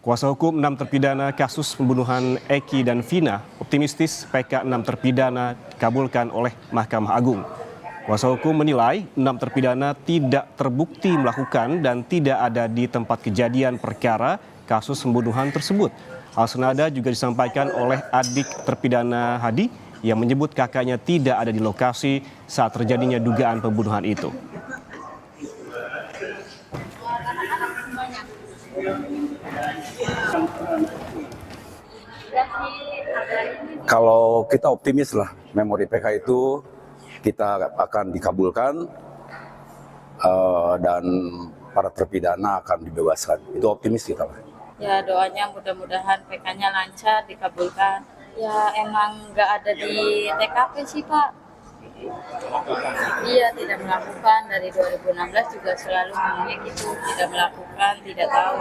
Kuasa hukum 6 terpidana kasus pembunuhan Eki dan Vina optimistis PK 6 terpidana dikabulkan oleh Mahkamah Agung. Kuasa hukum menilai 6 terpidana tidak terbukti melakukan dan tidak ada di tempat kejadian perkara kasus pembunuhan tersebut. Hal senada juga disampaikan oleh adik terpidana Hadi yang menyebut kakaknya tidak ada di lokasi saat terjadinya dugaan pembunuhan itu. Kalau kita optimis lah, memori PK itu kita akan dikabulkan dan para terpidana akan dibebaskan. Itu optimis kita lah. Ya doanya mudah-mudahan PK-nya lancar, dikabulkan. Ya emang nggak ada di TKP sih Pak. Iya tidak melakukan, dari 2016 juga selalu ngomongnya gitu, tidak melakukan, tidak tahu.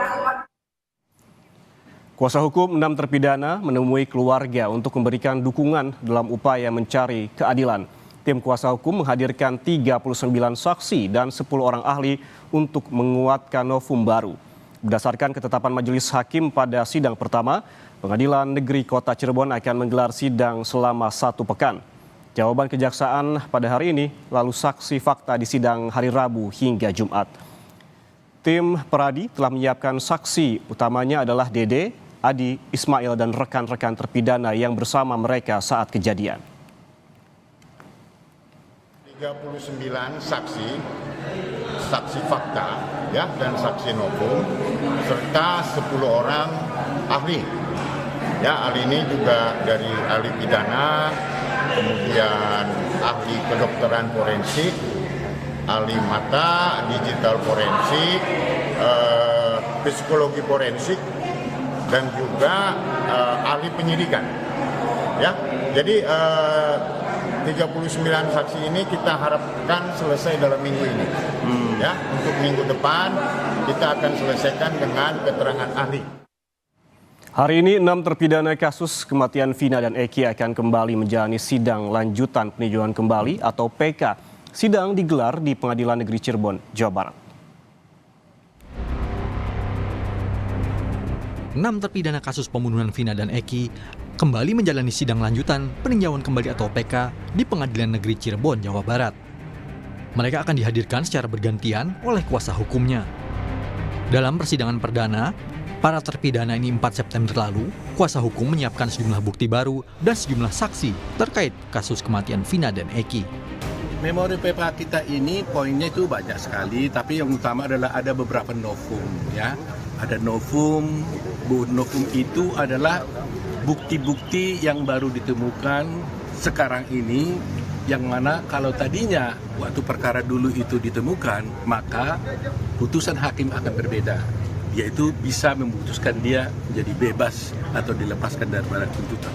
Kuasa hukum 6 terpidana menemui keluarga untuk memberikan dukungan dalam upaya mencari keadilan. Tim kuasa hukum menghadirkan 39 saksi dan 10 orang ahli untuk menguatkan novum baru. Berdasarkan ketetapan majelis hakim pada sidang pertama, Pengadilan Negeri Kota Cirebon akan menggelar sidang selama 1 pekan. Jawaban kejaksaan pada hari ini, lalu saksi fakta di sidang hari Rabu hingga Jumat. Tim Peradi telah menyiapkan saksi, utamanya adalah Dede, Adi, Ismail dan rekan-rekan terpidana yang bersama mereka saat kejadian. 39 saksi fakta ya dan saksi novum serta 10 orang ahli. Ya, ahli ini juga dari ahli pidana, kemudian ahli kedokteran forensik, ahli mata, digital forensik, psikologi forensik, dan juga ahli penyidikan. Ya, jadi 39 saksi ini kita harapkan selesai dalam minggu ini. Ya, untuk minggu depan kita akan selesaikan dengan keterangan ahli. Hari ini 6 terpidana kasus kematian Vina dan Eki akan kembali menjalani sidang lanjutan peninjauan kembali atau PK. Sidang digelar di Pengadilan Negeri Cirebon, Jawa Barat. 6 terpidana kasus pembunuhan Vina dan Eki kembali menjalani sidang lanjutan peninjauan kembali atau PK di Pengadilan Negeri Cirebon, Jawa Barat. Mereka akan dihadirkan secara bergantian oleh kuasa hukumnya. Dalam persidangan perdana, para terpidana ini 4 September lalu, kuasa hukum menyiapkan sejumlah bukti baru dan sejumlah saksi terkait kasus kematian Vina dan Eki. Memori PK kita ini poinnya itu banyak sekali, tapi yang utama adalah ada beberapa novum ya. Ada novum itu adalah bukti-bukti yang baru ditemukan sekarang ini, yang mana kalau tadinya waktu perkara dulu itu ditemukan, maka putusan hakim akan berbeda, yaitu bisa memutuskan dia menjadi bebas atau dilepaskan dari badan tuntutan.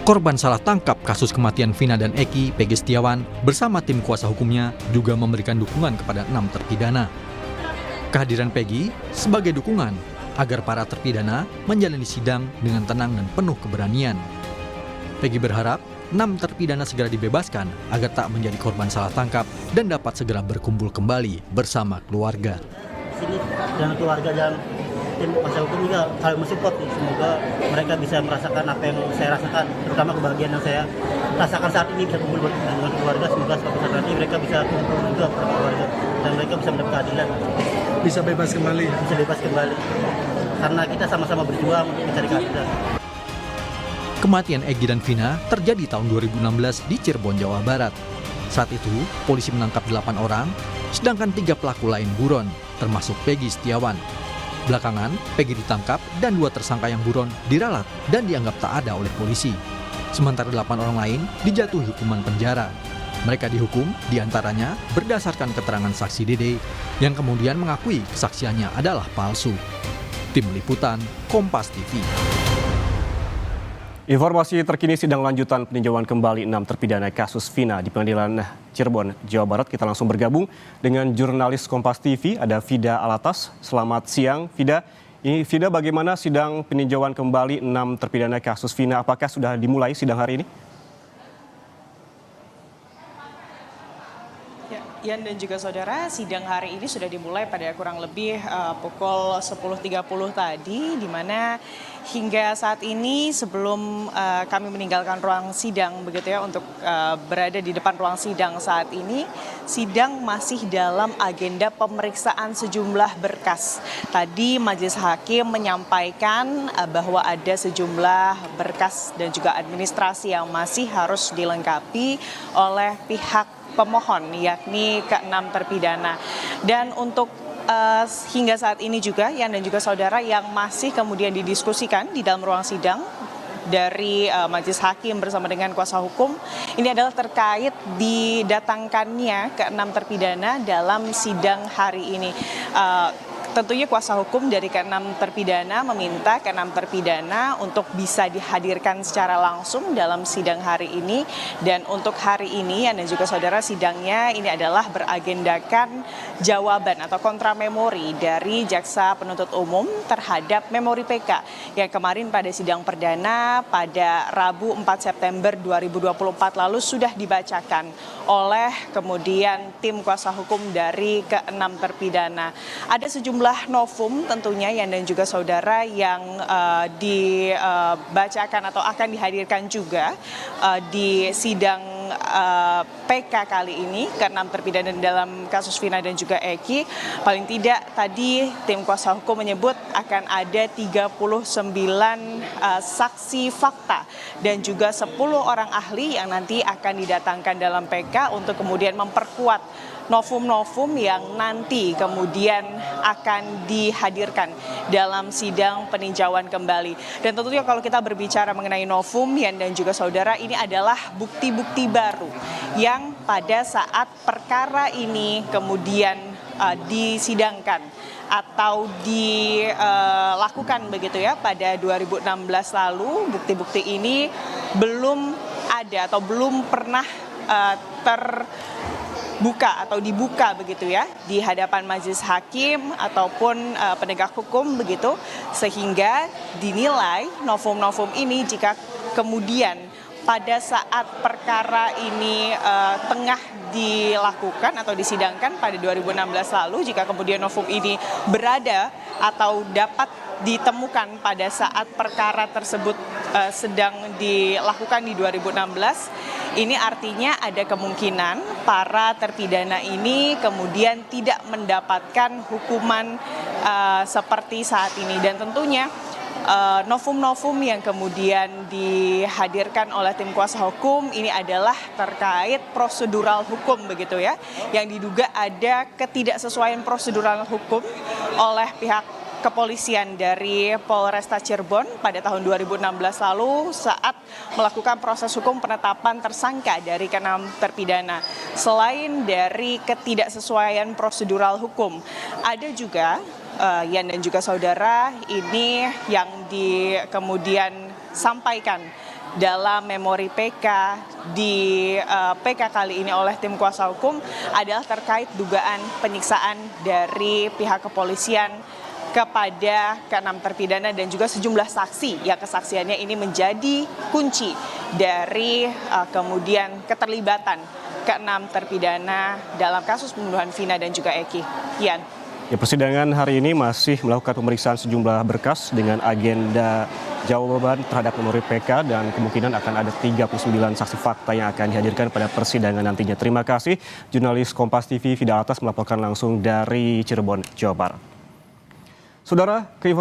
Korban salah tangkap kasus kematian Vina dan Eki, Pegi Setiawan, bersama tim kuasa hukumnya juga memberikan dukungan kepada 6 terpidana. Kehadiran Pegi sebagai dukungan agar para terpidana menjalani sidang dengan tenang dan penuh keberanian. Pegi berharap 6 terpidana segera dibebaskan agar tak menjadi korban salah tangkap dan dapat segera berkumpul kembali bersama keluarga. Sini dan keluarga dan tim kuasa hukum juga saling mensupport. Semoga mereka bisa merasakan apa yang saya rasakan, terutama kebahagiaan yang saya rasakan saat ini, bisa kumpul dengan keluarga. Semoga suatu saat nanti mereka bisa kumpul juga bersama keluarga dan mereka bisa mendapat keadilan. Bisa bebas kembali. Bisa bebas kembali. Karena kita sama-sama berjuang untuk mencari keadilan. Kematian Egi dan Vina terjadi tahun 2016 di Cirebon, Jawa Barat. Saat itu, polisi menangkap 8 orang, sedangkan 3 pelaku lain buron, termasuk Pegi Setiawan. Belakangan, Pegi ditangkap dan 2 tersangka yang buron diralat dan dianggap tak ada oleh polisi. Sementara 8 orang lain dijatuhi hukuman penjara. Mereka dihukum diantaranya berdasarkan keterangan saksi Dede yang kemudian mengakui kesaksiannya adalah palsu. Tim Liputan, Kompas TV. Informasi terkini sidang lanjutan peninjauan kembali 6 terpidana kasus Vina di Pengadilan Cirebon, Jawa Barat. Kita langsung bergabung dengan jurnalis Kompas TV, ada Vida Alatas. Selamat siang, Vida. Vida, bagaimana sidang peninjauan kembali 6 terpidana kasus Vina? Apakah sudah dimulai sidang hari ini? Ian dan juga saudara, sidang hari ini sudah dimulai pada kurang lebih pukul 10.30 tadi, di mana hingga saat ini sebelum kami meninggalkan ruang sidang begitu ya untuk berada di depan ruang sidang saat ini, sidang masih dalam agenda pemeriksaan sejumlah berkas. Tadi Majelis Hakim menyampaikan bahwa ada sejumlah berkas dan juga administrasi yang masih harus dilengkapi oleh pihak pemohon, yakni ke-6 terpidana. Dan untuk hingga saat ini juga, Yan dan juga saudara, yang masih kemudian didiskusikan di dalam ruang sidang dari Majelis Hakim bersama dengan kuasa hukum, ini adalah terkait didatangkannya ke-6 terpidana dalam sidang hari ini. Tentunya kuasa hukum dari ke-6 terpidana meminta ke-6 terpidana untuk bisa dihadirkan secara langsung dalam sidang hari ini. Dan untuk hari ini, dan juga saudara, sidangnya ini adalah beragendakan jawaban atau kontra memori dari Jaksa Penuntut Umum terhadap memori PK yang kemarin pada sidang perdana pada Rabu 4 September 2024 lalu sudah dibacakan oleh kemudian tim kuasa hukum dari ke-6 terpidana. Ada sejumlah novum tentunya Yan dan juga saudara yang dibacakan atau akan dihadirkan juga di sidang PK kali ini ke-6 terpidana dalam kasus Vina dan juga Eki. Paling tidak tadi tim kuasa hukum menyebut akan ada 39 saksi fakta dan juga 10 orang ahli yang nanti akan didatangkan dalam PK untuk kemudian memperkuat novum-novum yang nanti kemudian akan dihadirkan dalam sidang peninjauan kembali. Dan tentunya kalau kita berbicara mengenai novum, Yan dan juga saudara, ini adalah bukti-bukti baru yang pada saat perkara ini kemudian disidangkan atau dilakukan begitu ya pada 2016 lalu. Bukti-bukti ini belum ada atau belum pernah terbuka atau dibuka begitu ya di hadapan majelis hakim ataupun penegak hukum begitu, sehingga dinilai novum-novum ini jika kemudian pada saat perkara ini tengah dilakukan atau disidangkan pada 2016 lalu, jika kemudian novum ini berada atau dapat ditemukan pada saat perkara tersebut sedang dilakukan di 2016, ini artinya ada kemungkinan para terpidana ini kemudian tidak mendapatkan hukuman seperti saat ini. Dan tentunya novum-novum yang kemudian dihadirkan oleh tim kuasa hukum ini adalah terkait prosedural hukum begitu ya, yang diduga ada ketidaksesuaian prosedural hukum oleh pihak kepolisian dari Polresta Cirebon pada tahun 2016 lalu saat melakukan proses hukum penetapan tersangka dari ke-6 terpidana. Selain dari ketidaksesuaian prosedural hukum, ada juga Yan dan juga saudara, ini yang kemudian sampaikan dalam memori PK di PK kali ini oleh tim kuasa hukum adalah terkait dugaan penyiksaan dari pihak kepolisian kepada ke-6 terpidana dan juga sejumlah saksi yang kesaksiannya ini menjadi kunci dari kemudian keterlibatan ke-6 terpidana dalam kasus pembunuhan Vina dan juga Eki. Yan. Ya, persidangan hari ini masih melakukan pemeriksaan sejumlah berkas dengan agenda jawaban terhadap memori PK dan kemungkinan akan ada 39 saksi fakta yang akan dihadirkan pada persidangan nantinya. Terima kasih jurnalis Kompas TV Fida Atas melaporkan langsung dari Cirebon, Jawa Barat. Saudara, ke informasi